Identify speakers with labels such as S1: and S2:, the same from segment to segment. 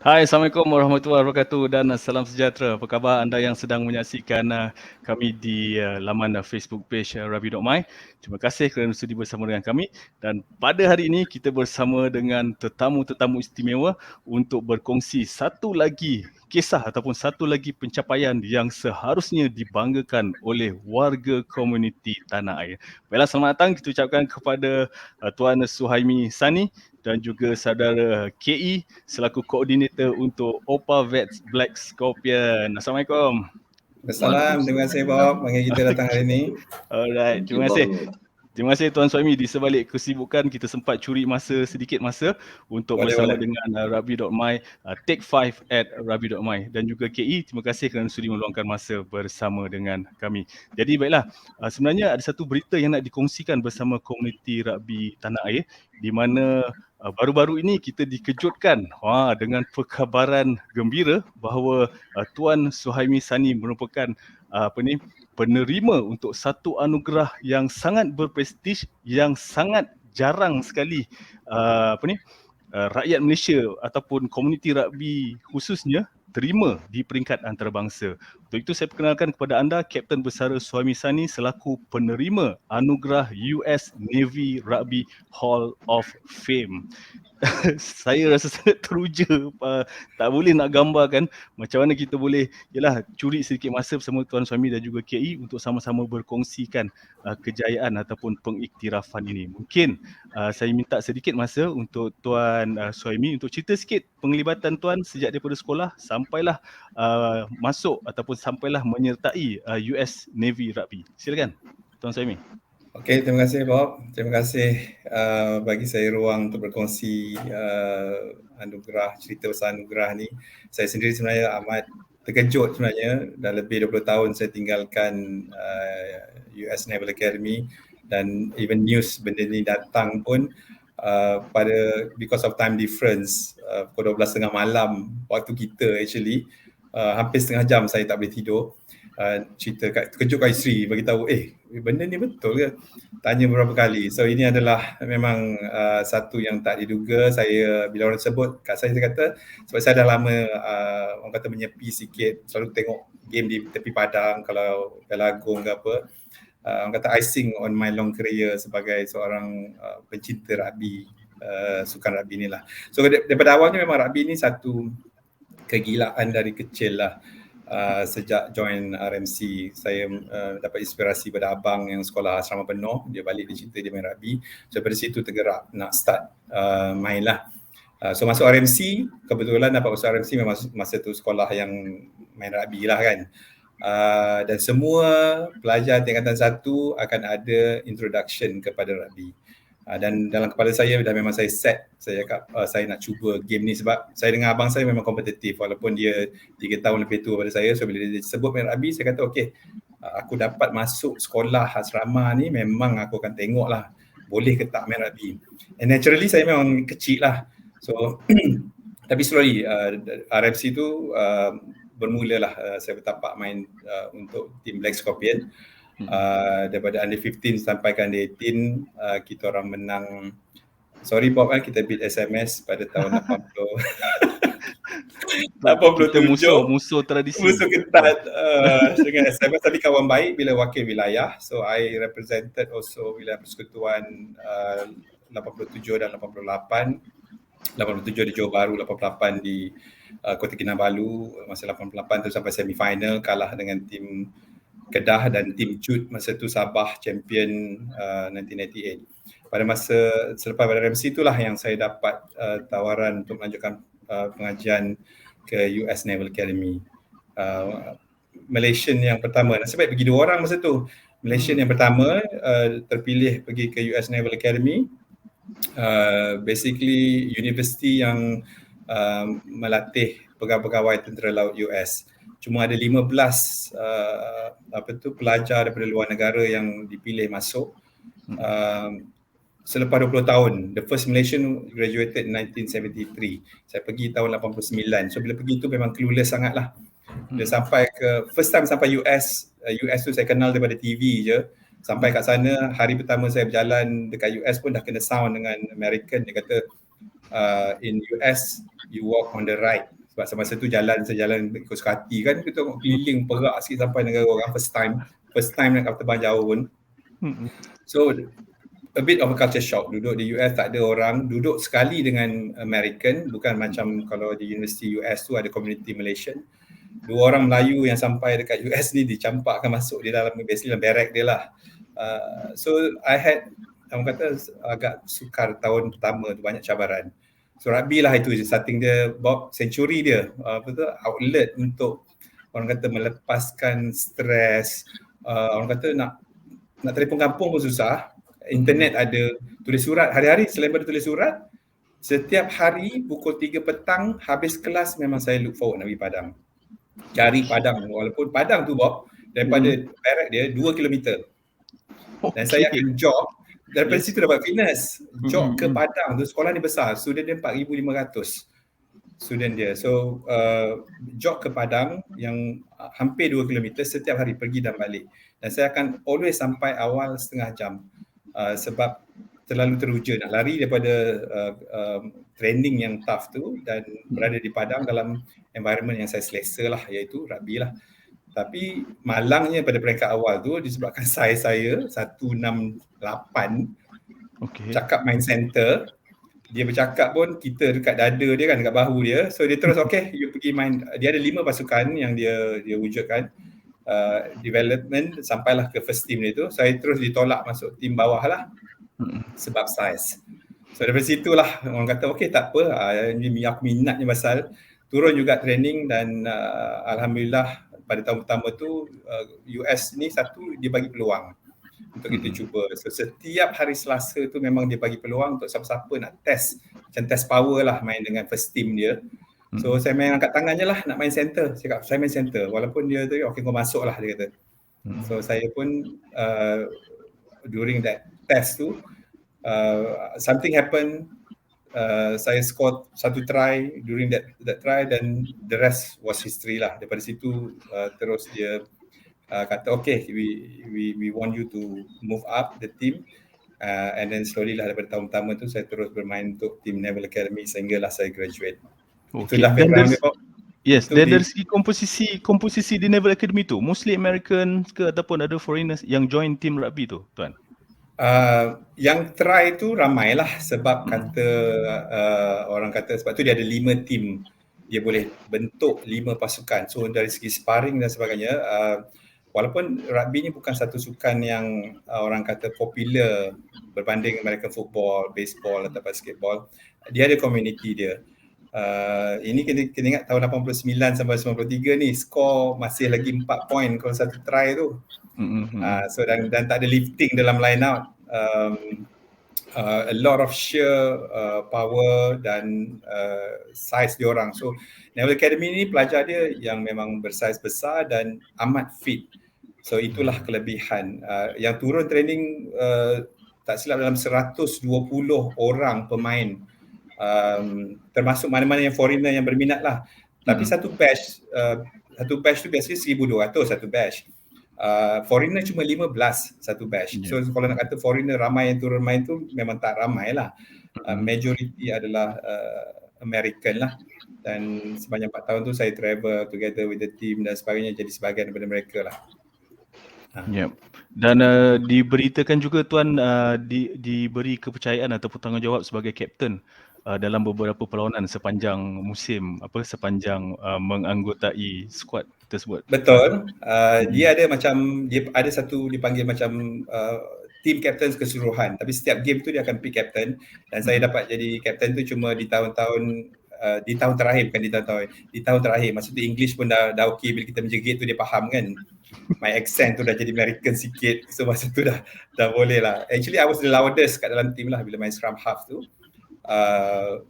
S1: Hai, Assalamualaikum warahmatullahi wabarakatuh dan salam sejahtera. Apa khabar anda yang sedang menyaksikan kami di laman Facebook page Rabi.my. Terima kasih kerana sudi bersama dengan kami dan pada hari ini kita bersama dengan tetamu-tetamu istimewa untuk berkongsi satu lagi kisah ataupun satu lagi pencapaian yang seharusnya dibanggakan oleh warga komuniti Tanah Air. Baiklah, selamat datang kita ucapkan kepada Tuan Suhaimi Sani dan juga saudara KE selaku koordinator untuk OPA Vets Black Scorpion. Assalamualaikum.
S2: Assalam, terima kasih Bob bagi kita datang hari ini.
S1: Alright, terima kasih. Terima kasih Tuan Suhaimi, di sebalik kesibukan kita sempat curi sedikit masa untuk bersama dengan Rabi.my, Take 5 at Rabi.my dan juga KE. Terima kasih kerana sudi meluangkan masa bersama dengan kami. Jadi baiklah, sebenarnya ada satu berita yang nak dikongsikan bersama komuniti rugby Tanah Air di mana baru-baru ini kita dikejutkan dengan perkabaran gembira bahawa Tuan Suhaimi Sani merupakan penerima untuk satu anugerah yang sangat berprestij, yang sangat jarang sekali rakyat Malaysia ataupun komuniti rugby khususnya terima di peringkat antarabangsa. Untuk itu saya perkenalkan kepada anda Kapten Bersara Suhaimi Sani selaku penerima anugerah US Navy Rugby Hall of Fame. Saya rasa sangat teruja, tak boleh nak gambarkan macam mana kita boleh curi sedikit masa bersama Tuan Suhaimi dan juga KE untuk sama-sama berkongsikan kejayaan ataupun pengiktirafan ini. Mungkin saya minta sedikit masa untuk Tuan Suhaimi untuk cerita sikit penglibatan Tuan sejak daripada sekolah sampailah masuk ataupun sampailah menyertai US Navy Rugby. Silakan Tuan Suhaimi.
S2: Okey, terima kasih Bob. Terima kasih bagi saya ruang untuk berkongsi cerita pasal anugerah ni. Saya sendiri sebenarnya amat terkejut sebenarnya. Dah lebih 20 tahun saya tinggalkan US Naval Academy dan even news benda ni datang pun because of time difference, pukul 12.30 malam waktu kita actually, hampir setengah jam saya tak boleh tidur. Cerita terkejut kat isteri, bagi tahu benda ni betul ke, tanya beberapa kali. So ini adalah memang satu yang tak diduga. Saya bila orang sebut kat saya kata sebab saya dah lama orang kata menyepi sikit, selalu tengok game di tepi padang kalau Piala Agong ke apa. Orang kata icing on my long career sebagai seorang pencinta rugby, sukan rugby ni lah. So daripada awalnya memang rugby ni satu kegilaan dari kecil lah. Sejak join RMC, saya dapat inspirasi pada abang yang sekolah asrama penuh. Dia balik dia cerita dia main rugby. So dari situ tergerak nak start main lah. So masuk RMC, kebetulan dapat masuk RMC memang masa tu sekolah yang main rugby lah kan. Dan semua pelajar tingkatan 1 akan ada introduction kepada rugby. Dan dalam kepala saya dah memang saya set, saya cakap saya nak cuba game ni sebab saya dengan abang saya memang kompetitif walaupun dia 3 tahun lebih tua daripada saya. So bila dia sebut main rugby, saya kata okey, aku dapat masuk sekolah asrama ni memang aku akan tengok lah boleh ke tak main rugby. And naturally saya memang kecil lah. So tapi slowly RMC tu bermulalah saya bertapak main untuk tim Black Scorpion. Daripada under 15 sampai ke under 18 kita orang menang. Sorry Bob, kita beat SMS pada tahun
S1: 87. Musuh tradisi.
S2: Musuh ketat dengan SMS, tapi kawan baik bila wakil wilayah. So I represented also wilayah persekutuan 87 dan 88. 87 di Johor Bahru, 88 di Kota Kinabalu. Masa 88 tu sampai semi-final, kalah dengan tim Kedah dan tim Jut masa tu Sabah champion 1998. Pada masa selepas pada RMC itulah yang saya dapat tawaran untuk melanjutkan pengajian ke US Naval Academy. Malaysian yang pertama, nasib baik pergi 2 orang masa tu. Malaysian yang pertama terpilih pergi ke US Naval Academy. Basically universiti yang melatih pegawai-pegawai tentera laut US. Cuma ada 15 pelajar daripada luar negara yang dipilih masuk. Selepas 20 tahun, the first Malaysian graduated in 1973. Saya pergi tahun 89. So bila pergi tu memang clueless sangatlah. Dia sampai ke first time sampai US tu saya kenal daripada TV je. Sampai kat sana, hari pertama saya berjalan dekat US pun dah kena sound dengan American. Dia kata in US you walk on the right. Sebab semasa tu sejalan ikut suka hati kan, kita tengok keliling perak sikit sampai negara orang first time nak terbang jauh pun. So a bit of a culture shock. Duduk di US tak ada orang, duduk sekali dengan American, bukan macam kalau di University US tu ada community Malaysian. 2 orang Melayu yang sampai dekat US ni dicampakkan masuk di dalam basically dalam barrack dia lah. So I had, orang kata agak sukar tahun pertama tu, banyak cabaran. So rugby lah itu starting dia, Bob, century dia, outlet untuk orang kata melepaskan stres. Orang kata nak telefon kampung pun susah. Internet ada, tulis surat hari-hari. Selain daripada tulis surat, setiap hari pukul 3 petang habis kelas memang saya look forward nak pergi Padang. Cari Padang, walaupun Padang tu Bob daripada barrack dia 2 km. Dan saya akan jog daripada situ dapat fitness. Jog ke Padang tu, sekolah ni besar, student dia 4,500 student dia. So jog ke Padang yang hampir 2 km setiap hari, pergi dan balik. Dan saya akan always sampai awal setengah jam. Sebab terlalu teruja nak lari daripada training yang tough tu dan berada di Padang dalam environment yang saya selesa lah, iaitu rugby lah. Tapi malangnya pada peringkat awal tu disebabkan saiz saya 168, cakap main center, dia bercakap pun kita dekat dada dia kan, dekat bahu dia. So dia terus you pergi main. Dia ada 5 pasukan yang dia wujudkan. Development sampailah ke first team dia tu. Saya terus ditolak masuk team bawah lah sebab saiz. So daripada situlah orang kata tak apa, ini aku minatnya pasal turun juga training dan alhamdulillah pada tahun pertama tu US ni satu dia bagi peluang untuk kita cuba. So setiap hari Selasa tu memang dia bagi peluang untuk siapa-siapa nak test, macam test power lah main dengan first team dia. So saya main angkat tangan je lah nak main center. Saya kata saya main center walaupun dia tu kau masuk lah dia kata. So saya pun during that test tu something happened. Saya score 1 try during that try dan the rest was history lah. Daripada situ terus dia kata we want you to move up the team and then slowly lah daripada tahun pertama tu saya terus bermain untuk team Naval Academy sehinggalah saya graduate. Itulah background dia.
S1: Yes, dan dari segi komposisi di Naval Academy tu mostly American ke ataupun ada foreigners yang join team rugby tu, tuan?
S2: Yang try tu ramailah sebab kata orang kata sebab tu dia ada 5 team, dia boleh bentuk 5 pasukan. So dari segi sparring dan sebagainya, walaupun rugby ni bukan satu sukan yang orang kata popular berbanding American football, baseball atau basketball, dia ada community dia. Ini kena ingat tahun 89 sampai 93 ni skor masih lagi 4 poin kalau satu try tu. So dan tak ada lifting dalam line out. A lot of sheer power dan size diorang. So Naval Academy ni pelajar dia yang memang bersaiz besar dan amat fit. So itulah kelebihan. Yang turun training tak silap dalam 120 orang pemain. Termasuk mana-mana yang foreigner yang berminat lah. Tapi satu batch tu biasanya 1,200 satu batch. Foreigner cuma 15 satu batch. So kalau nak kata foreigner ramai yang turun main tu memang tak ramai lah. Majority adalah American lah. Dan sepanjang 4 tahun tu saya travel together with the team dan sebagainya, jadi sebahagian daripada mereka lah.
S1: Dan diberitakan juga tuan diberi kepercayaan ataupun tanggungjawab sebagai kapten dalam beberapa perlawanan sepanjang musim, sepanjang menganggotai skuad tersebut.
S2: Betul. Dia ada satu dipanggil macam team captain keseluruhan, tapi setiap game tu dia akan pick captain dan saya dapat jadi captain tu cuma di tahun-tahun di tahun terakhir, bukan di tahun terakhir. Maksud tu English pun dah okey, bila kita menjegit tu dia faham kan. My accent tu dah jadi American sikit, so masa tu dah boleh lah. Actually I was the loudest kat dalam team lah bila main scrum half tu.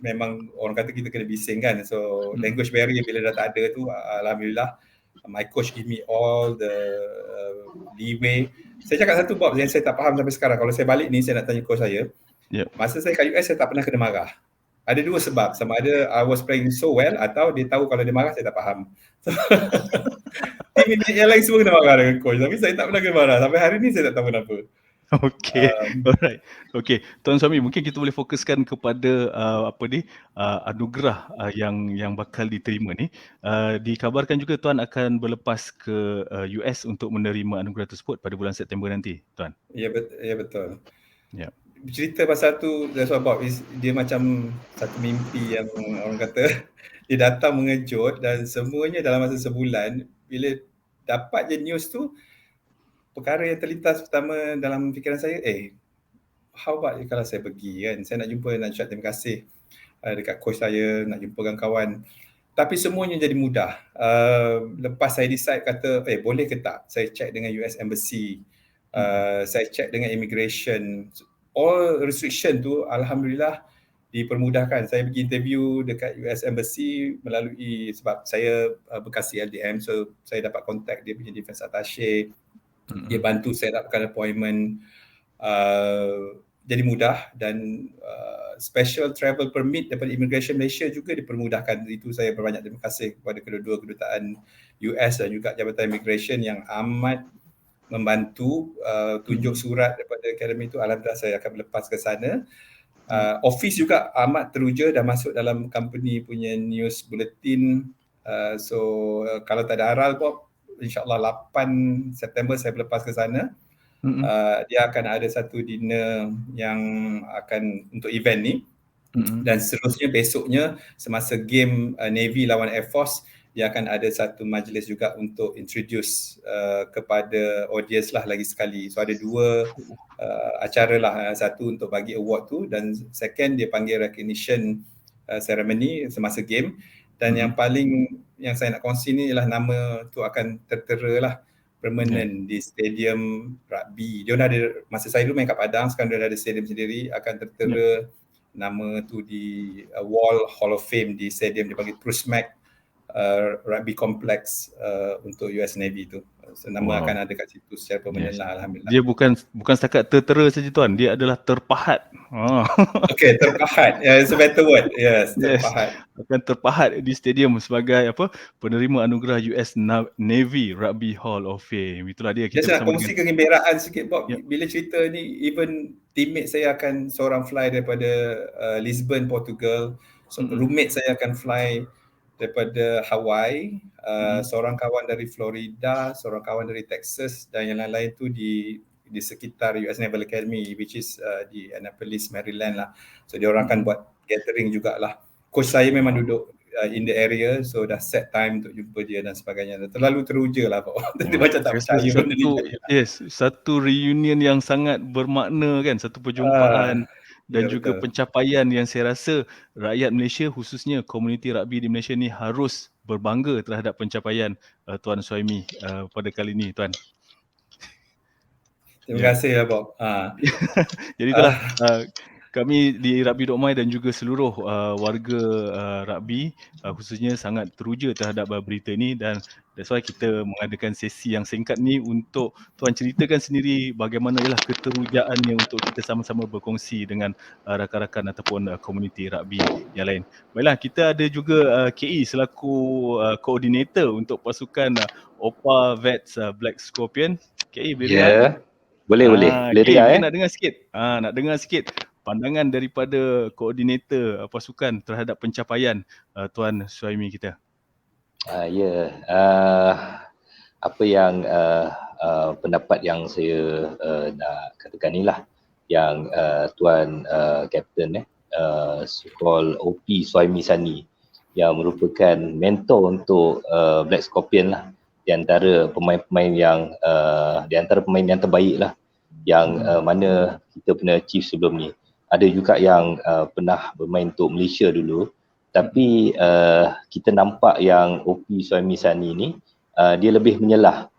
S2: Memang orang kata kita kena bising kan, so language barrier bila dah tak ada tu, alhamdulillah my coach give me all the leeway. Saya cakap satu Bob yang saya tak faham sampai sekarang, kalau saya balik ni saya nak tanya coach saya. Masa saya kat US saya tak pernah kena marah. Ada 2 sebab, sama ada I was playing so well atau dia tahu kalau dia marah saya tak faham. Tim yang lain semua kena marah dengan coach, tapi saya tak pernah kena marah sampai hari ni. Saya tak tahu kenapa.
S1: Okey, alright. Okey, Tuan Suami, mungkin kita boleh fokuskan kepada anugerah yang bakal diterima ni. Dikabarkan juga Tuan akan berlepas ke US untuk menerima anugerah tersebut pada bulan September nanti, Tuan.
S2: Ya, ya betul.
S1: Ya.
S2: Cerita pasal tu, that's what about is, dia macam satu mimpi yang orang kata dia datang mengejut, dan semuanya dalam masa sebulan. Bila dapat je news tu, perkara yang terlintas pertama dalam fikiran saya, how about kalau saya pergi kan, saya nak jumpa, nak ucap terima kasih dekat coach saya, nak jumpa kawan-kawan. Tapi semuanya jadi mudah. Lepas saya decide kata, boleh ke tak saya check dengan US Embassy, saya check dengan immigration, all restriction tu alhamdulillah dipermudahkan. Saya pergi interview dekat US Embassy melalui, sebab saya bekas LDM, so saya dapat contact dia punya defense attaché. Dia bantu saya dapatkan appointment, jadi mudah. Dan special travel permit daripada Immigration Malaysia juga dipermudahkan. Itu saya berbanyak terima kasih kepada kedua-dua kedutaan US dan juga Jabatan Immigration yang amat membantu. Tunjuk surat daripada akademi itu, alhamdulillah saya akan berlepas ke sana. Office juga amat teruja dan masuk dalam company punya news bulletin. So kalau tak ada aral Bob, InsyaAllah 8 September saya berlepas ke sana. Dia akan ada satu dinner yang akan untuk event ni. Dan seterusnya besoknya semasa game Navy lawan Air Force, dia akan ada satu majlis juga untuk introduce kepada audience lah lagi sekali. So ada dua acara lah, satu untuk bagi award tu, dan second dia panggil recognition ceremony semasa game. Dan yang paling yang saya nak kongsi ni ialah nama tu akan tertera lah permanent di stadium rugby. Dia dah ada, masa saya dulu main kat Padang, sekarang dia dah ada stadium sendiri, akan tertera nama tu di wall Hall of Fame di stadium dia panggil Bruce Mac Rugby Complex untuk US Navy tu. So nama akan ada kat situ secara permanent lah, alhamdulillah.
S1: Dia bukan setakat tertera saja Tuan, dia adalah terpahat.
S2: Okay, terpahat. It's a better word. Yes, terpahat.
S1: Akan terpahat di stadium sebagai penerima anugerah US Navy Rugby Hall of Fame. Itulah dia.
S2: Kita nak kongsi kegembiraan sikit Bob. Bila cerita ni, even teammate saya akan seorang fly daripada Lisbon, Portugal. So roommate saya akan fly daripada Hawaii, seorang kawan dari Florida, seorang kawan dari Texas, dan yang lain-lain tu di sekitar US Naval Academy, which is di Annapolis, Maryland lah. So dia orang akan buat gathering jugalah. Coach saya memang duduk in the area, so dah set time untuk jumpa dia dan sebagainya. Terlalu teruja lah Pak. Dia macam tak percaya benda ni.
S1: Satu reunion yang sangat bermakna kan, satu perjumpaan. Dan juga pencapaian yang saya rasa rakyat Malaysia, khususnya komuniti rugby di Malaysia ni harus berbangga terhadap pencapaian Tuan Suhaimi pada kali ini, Tuan.
S2: Terima kasih ya Bob.
S1: Jadi itulah kami di Rugby.my dan juga seluruh warga rugby khususnya sangat teruja terhadap berita ini, dan that's why kita mengadakan sesi yang singkat ni untuk Tuan ceritakan sendiri bagaimana ialah keterujaannya untuk kita sama-sama berkongsi dengan rakan-rakan ataupun komuniti rugby yang lain. Baiklah, kita ada juga KE selaku koordinator untuk pasukan OPA Vets Black Scorpion. KE boleh dengar?
S3: Boleh
S1: KE, nak dengar sikit. Nak dengar sikit pandangan daripada koordinator pasukan terhadap pencapaian Tuan Suhaimi kita.
S3: Apa yang pendapat yang saya nak katakan ni lah, yang Tuan Kapten so-called OP Suhaimi Sani yang merupakan mentor untuk Black Scorpion lah, di antara pemain-pemain yang terbaik lah, yang mana kita pernah achieve sebelum ni. Ada juga yang pernah bermain untuk Malaysia dulu, tapi kita nampak yang OP Suhaimi Sani ni dia lebih menyelah.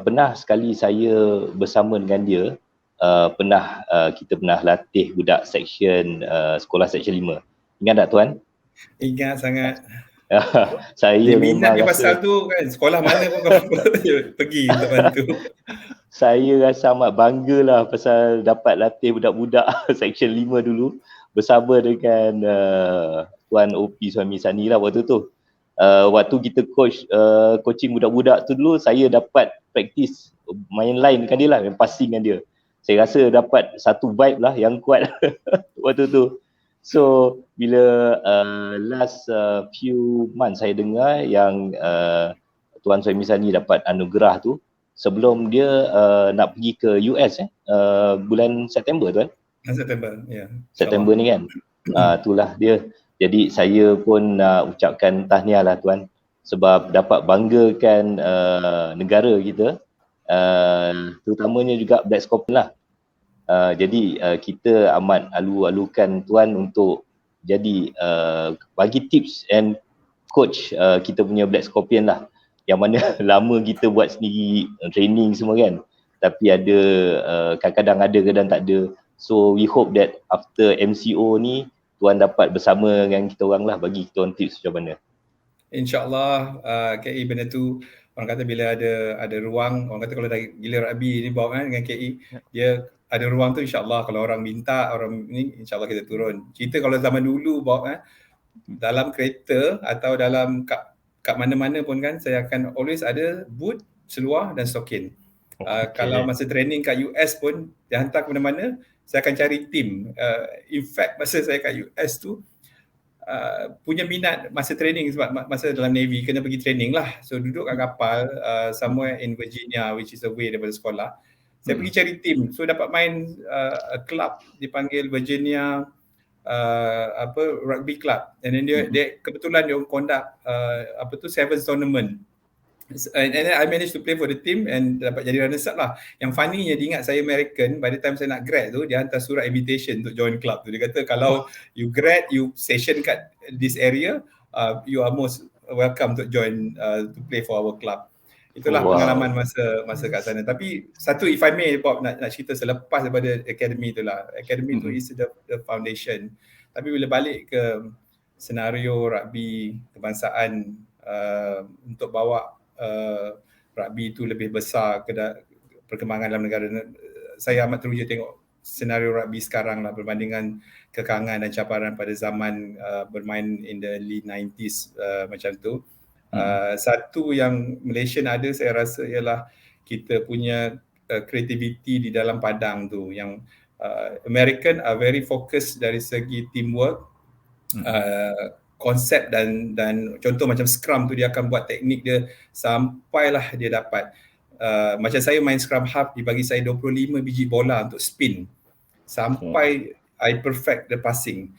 S3: Pernah sekali saya bersama dengan dia, kita pernah latih budak section sekolah section 5. Ingat tak Tuan?
S2: Ingat sangat.
S3: Saya
S2: dia minat dia pasal tu kan, sekolah mana pun kau pergi untuk bantu.
S3: Saya rasa amat bangga lah pasal dapat latih budak-budak section 5 dulu bersama dengan Tuan OP Suhaimi Sani lah waktu tu. Waktu kita coaching budak-budak tu dulu, saya dapat praktis main line dengan dia lah, main passing dengan dia. saya rasa dapat satu vibe lah yang kuat waktu tu. So bila last few months saya dengar yang Tuan Suhaimi dapat anugerah tu, sebelum dia nak pergi ke US bulan September tu kan?
S2: September, ya.
S3: September ni kan. Itulah dia. Jadi saya pun nak ucapkan tahniah lah Tuan, sebab dapat banggakan negara kita, terutamanya juga Black Scorpion lah. Jadi kita amat alu-alukan Tuan untuk jadi bagi tips and coach kita punya Black Scorpion lah, yang mana lama kita buat sendiri training semua kan, tapi ada kadang-kadang ada, kadang tak ada. So we hope that after MCO ni Tuan dapat bersama dengan kita orang lah, bagi kita orang tips macam mana.
S2: InsyaAllah KI benda tu, orang kata bila ada ruang, orang kata kalau dah gila rugby ni Bob kan dengan KI, dia ada ruang tu insyaAllah, kalau orang minta, orang ni insyaAllah kita turun. Cerita kalau zaman dulu Bob dalam kereta atau dalam kat mana-mana pun kan, saya akan always ada boot, seluar dan stokin. Kalau masa training kat US pun, dia hantar ke mana-mana, saya akan cari team. In fact, masa saya kat US tu, punya minat masa training, sebab masa dalam Navy kena pergi training lah. So duduk kat kapal somewhere in Virginia, which is away daripada sekolah. Saya pergi cari team. So dapat main club dipanggil Virginia rugby club. And then dia kebetulan dia conduct sevens tournament. And then I managed to play for the team and dapat jadi runner-up lah. Yang funny-nya, dia ingat saya American, by the time saya nak grad tu, dia hantar surat invitation untuk join club tu. Dia kata kalau you grad, you station kat this area, you are most welcome to join to play for our club. Itulah pengalaman masa kat sana. Tapi satu, if I may Bob, nak cerita selepas daripada academy tu lah. Academy tu is the foundation. Tapi bila balik ke senario rugby kebangsaan, untuk bawa rugby itu lebih besar ke perkembangan dalam negara, saya amat teruja tengok senario rugby sekarang lah berbandingan kekangan dan cabaran pada zaman bermain in the early 90s macam tu. Satu yang Malaysian ada saya rasa ialah kita punya creativity di dalam padang tu, yang American are very focused dari segi teamwork, konsep dan contoh macam scrum tu, dia akan buat teknik dia sampailah dia dapat. Macam saya main scrum half, dibagi saya 25 biji bola untuk spin sampai I perfect the passing.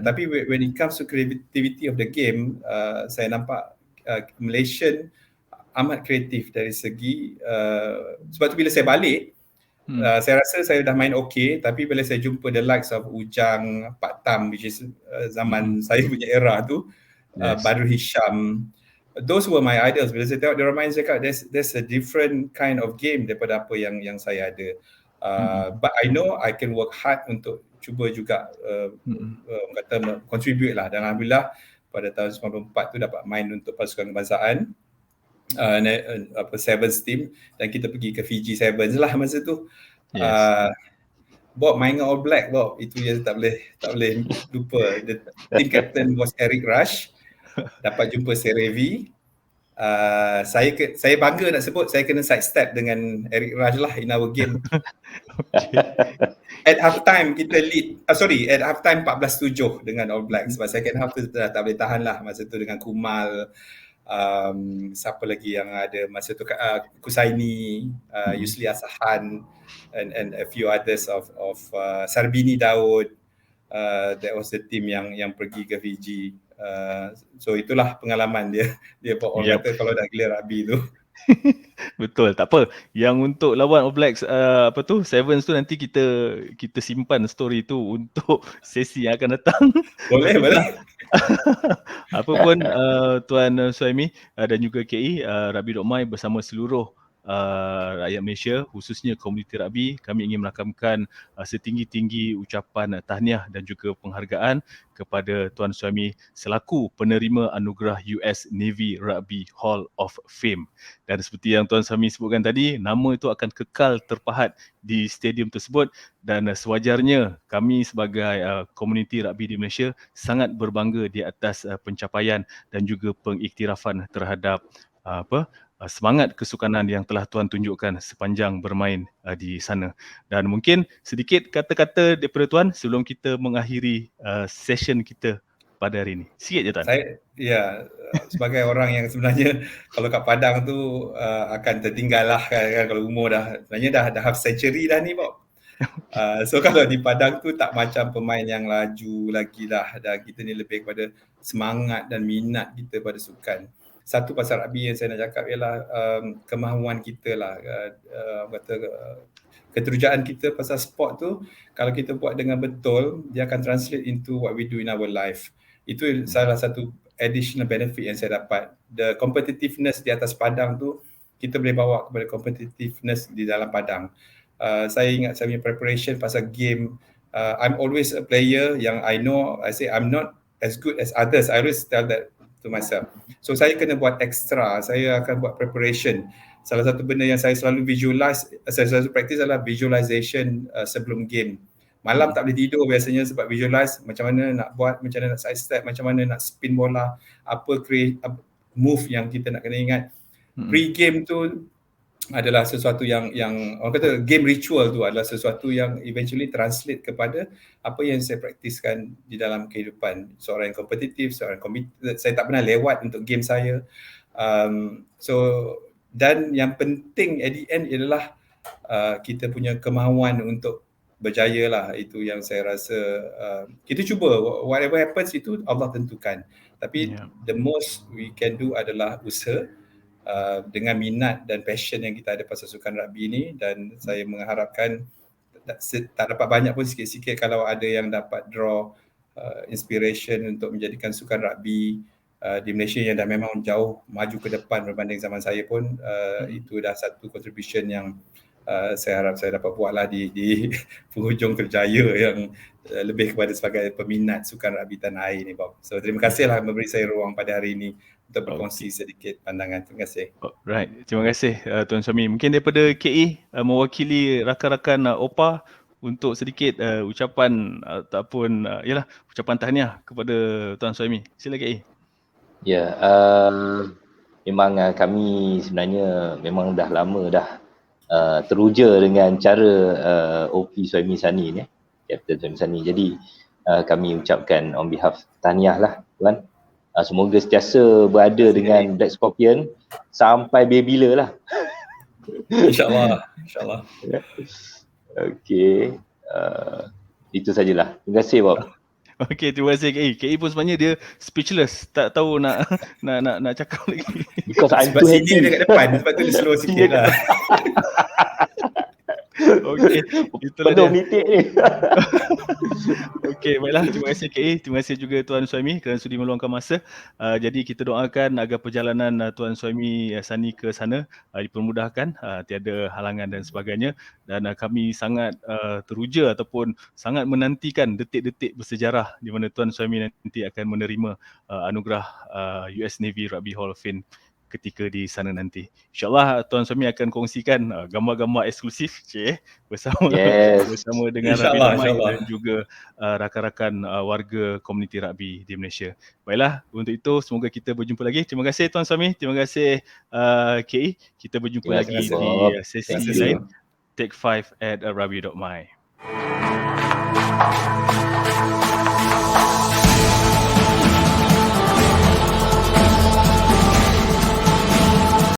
S2: Tapi when it comes to creativity of the game, saya nampak Malaysian amat kreatif dari segi sebab tu bila saya balik, saya rasa saya dah main okay, tapi bila saya jumpa the likes of Ujang, Pak Tam, which is zaman saya punya era tu, Badrul Hisham, those were my idols. Bila saya tengok dia main, saya cakap there's a different kind of game daripada apa yang saya ada. But I know I can work hard untuk cuba juga kata contribute lah, dan alhamdulillah pada tahun 94 tu dapat main untuk pasukan kebangsaan, Sevens team, dan kita pergi ke Fiji Sevens lah masa tu. Bob main dengan All Black, Bob, itu yang tak boleh lupa. The team captain was Eric Rush. Dapat jumpa Serevi. Saya bangga nak sebut saya kena side step dengan Eric Rush lah in our game. At half time kita lead, at half time 14-7 dengan All Black, sebab second half tu tak boleh tahan lah masa tu dengan Kumal, siapa lagi yang ada masa tu, Kusaini, Yusli Asahan, and a few others of Sarbini Daud. That was the team yang pergi ke Fiji. So itulah pengalaman dia orang kata kalau dah gila rugby tu.
S1: Betul, tak apa. Yang untuk lawan All Blacks Sevens tu, nanti kita simpan story tu untuk sesi yang akan datang.
S2: Boleh.
S1: Apa pun Tuan Suhaimi dan juga KI, Rugby.my bersama seluruh rakyat Malaysia, khususnya komuniti rugby, kami ingin merakamkan setinggi-tinggi ucapan tahniah dan juga penghargaan kepada Tuan Suhaimi selaku penerima anugerah US Navy Rugby Hall of Fame. Dan seperti yang Tuan Suhaimi sebutkan tadi, nama itu akan kekal terpahat di stadium tersebut, dan sewajarnya kami sebagai komuniti rugby di Malaysia sangat berbangga di atas pencapaian dan juga pengiktirafan terhadap semangat kesukanan yang telah Tuan tunjukkan sepanjang bermain di sana. Dan mungkin sedikit kata-kata daripada Tuan sebelum kita mengakhiri session kita pada hari ini. Sikit je Tuan.
S2: Sebagai orang yang sebenarnya kalau kat Padang tu akan tertinggal lah kan kalau umur sebenarnya dah half century dah ni Bob. So kalau di Padang tu tak macam pemain yang laju lagi dah kita ni lebih kepada semangat dan minat kita pada sukan. Satu pasal rugby yang saya nak cakap ialah kemahuan kita lah, keterujaan kita pasal sport tu kalau kita buat dengan betul dia akan translate into what we do in our life. Itu salah satu additional benefit yang saya dapat. The competitiveness di atas padang tu kita boleh bawa kepada competitiveness di dalam padang. Saya ingat saya punya preparation pasal game, I'm always a player yang I know, I say I'm not as good as others. I always tell that to myself. So saya kena buat extra, saya akan buat preparation. Salah satu benda yang saya selalu saya selalu practice adalah visualization sebelum game. Malam tak boleh tidur biasanya sebab visualize macam mana nak buat, macam mana nak side step, macam mana nak spin bola, apa create move yang kita nak kena ingat. Pre-game tu adalah sesuatu yang orang kata game ritual tu adalah sesuatu yang eventually translate kepada apa yang saya praktiskan di dalam kehidupan. Seorang yang kompetitif, seorang committed. Saya tak pernah lewat untuk game saya. Dan yang penting at the end adalah kita punya kemahuan untuk berjaya lah. Itu yang saya rasa kita cuba, whatever happens itu Allah tentukan. Tapi the most we can do adalah usaha dengan minat dan passion yang kita ada pasal sukan rugby ni, dan saya mengharapkan tak dapat banyak pun sikit-sikit kalau ada yang dapat draw inspiration untuk menjadikan sukan rugby di Malaysia yang dah memang jauh maju ke depan berbanding zaman saya pun, itu dah satu contribution yang saya harap saya dapat buatlah di penghujung kerjaya yang lebih kepada sebagai peminat sukan rugby tanah air ni Bob. So terima kasihlah memberi saya ruang pada hari ini untuk berkongsi sedikit pandangan. Terima kasih.
S1: Right, terima kasih Tuan Syami. Mungkin daripada KE mewakili rakan-rakan OPA untuk sedikit ucapan ataupun ucapan tahniah kepada Tuan Syami. Sila KE.
S3: Ya, memang kami sebenarnya memang dah lama dah teruja dengan cara OP Suhaimi Sani ni, Kapten Suhaimi Sani. Jadi kami ucapkan on behalf tahniah lah Tuan. Semoga sentiasa berada dengan Black Scorpion sampai bila lah.
S2: InsyaAllah.
S3: Okey, itu sajalah. Terima kasih Bob.
S1: Okey, terima kasih KE. KE pun sebenarnya dia speechless, tak tahu nak cakap lagi.
S3: Because I'm
S2: sebab
S3: too happy.
S2: sini dia kat depan, sebab tu dia slow sikit lah.
S1: Okey, itulah
S3: penuh
S1: dia.
S3: mitik ni.
S1: Okey, baiklah. Terima kasih KE. Terima kasih juga Tuan Syami kerana sudi meluangkan masa. Jadi kita doakan agar perjalanan Tuan Syami Sani ke sana dipermudahkan, tiada halangan dan sebagainya. Dan kami sangat teruja ataupun sangat menantikan detik-detik bersejarah di mana Tuan Syami nanti akan menerima anugerah US Navy Rugby Hall of Fame ketika di sana nanti. InsyaAllah Tuan Syami akan kongsikan gambar-gambar eksklusif bersama dengan Rugby Damai dan juga rakan-rakan warga komuniti rugby di Malaysia. Baiklah, untuk itu semoga kita berjumpa lagi. Terima kasih Tuan Syami, terima kasih KE. Kita berjumpa lagi di sesi lain. Take 5 at rugby.my.